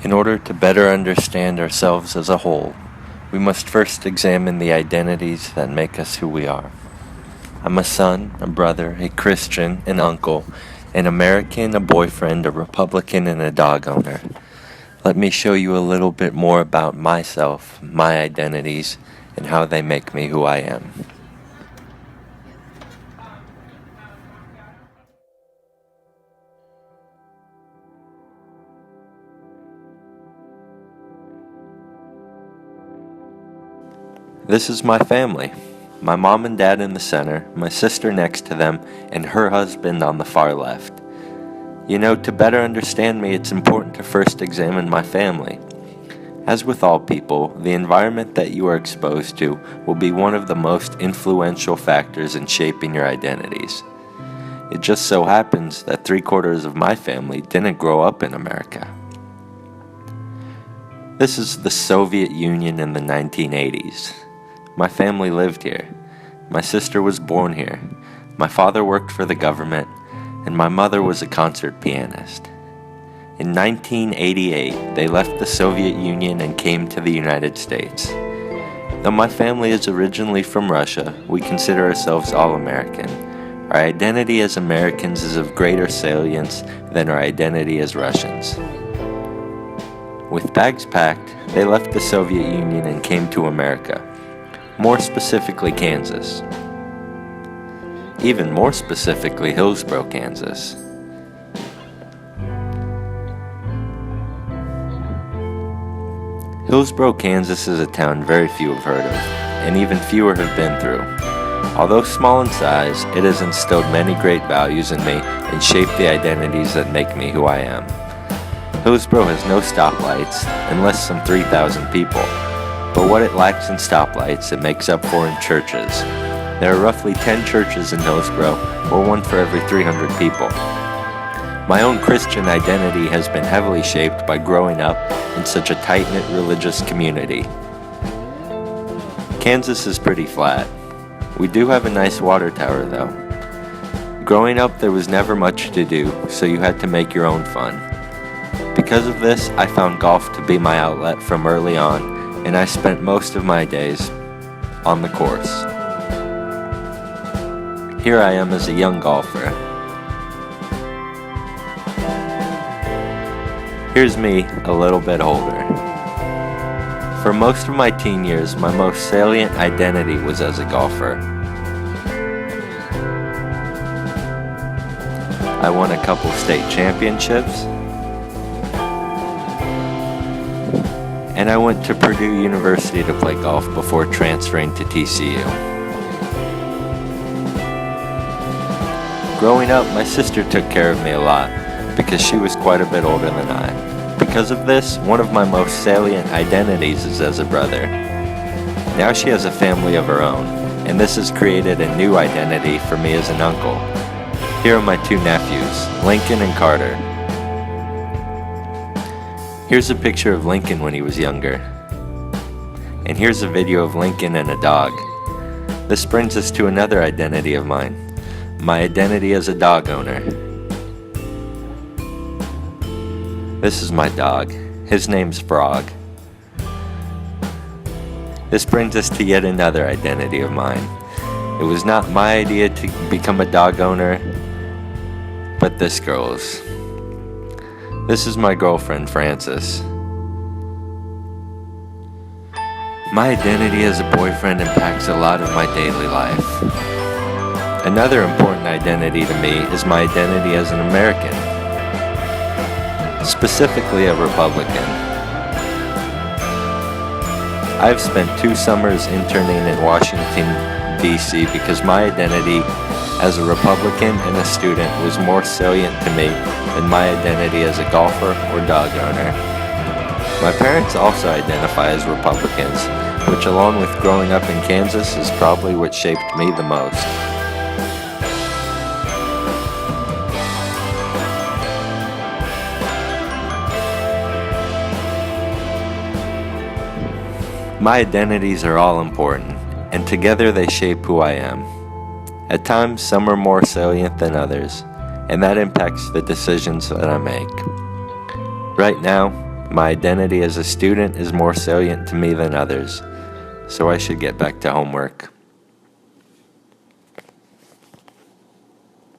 In order to better understand ourselves as a whole, we must first examine the identities that make us who we are. I'm a son, a brother, a Christian, an uncle, an American, a boyfriend, a Republican, and a dog owner. Let me show you a little bit more about myself, my identities, and how they make me who I am. This is my family. My mom and dad in the center, my sister next to them, and her husband on the far left. You know, to better understand me, it's important to first examine my family. As with all people, the environment that you are exposed to will be one of the most influential factors in shaping your identities. It just so happens that 3/4 of my family didn't grow up in America. This is the Soviet Union in the 1980s. My family lived here. My sister was born here. My father worked for the government, and my mother was a concert pianist. In 1988, they left the Soviet Union and came to the United States. Though my family is originally from Russia, we consider ourselves all American. Our identity as Americans is of greater salience than our identity as Russians. With bags packed, they left the Soviet Union and came to America, more specifically Kansas. Even more specifically, Hillsborough, Kansas. Hillsborough, Kansas is a town very few have heard of, and even fewer have been through. Although small in size, it has instilled many great values in me and shaped the identities that make me who I am. Hillsborough has no stoplights, and less than 3,000 people. But what it lacks in stoplights, it makes up for in churches. There are roughly 10 churches in Hillsborough, or one for every 300 people. My own Christian identity has been heavily shaped by growing up in such a tight-knit religious community. Kansas is pretty flat. We do have a nice water tower, though. Growing up, there was never much to do, so you had to make your own fun. Because of this, I found golf to be my outlet from early on, and I spent most of my days on the course. Here I am as a young golfer. Here's me a little bit older. For most of my teen years, my most salient identity was as a golfer. I won a couple state championships, and I went to Purdue University to play golf before transferring to TCU. Growing up, my sister took care of me a lot because she was quite a bit older than I. Because of this, one of my most salient identities is as a brother. Now she has a family of her own, and this has created a new identity for me as an uncle. Here are my two nephews, Lincoln and Carter. Here's a picture of Lincoln when he was younger. And here's a video of Lincoln and a dog. This brings us to another identity of mine, my identity as a dog owner. This is my dog. His name's Frog. This brings us to yet another identity of mine. It was not my idea to become a dog owner, but this girl's. This is my girlfriend, Frances. My identity as a boyfriend impacts a lot of my daily life. Another important identity to me is my identity as an American, specifically a Republican. I've spent 2 summers interning in Washington, D.C. because my identity as a Republican and a student was more salient to me than my identity as a golfer or dog owner. My parents also identify as Republicans, which along with growing up in Kansas is probably what shaped me the most. My identities are all important, and together they shape who I am. At times, some are more salient than others, and that impacts the decisions that I make. Right now, My identity as a student is more salient to me than others, so I should get back to homework.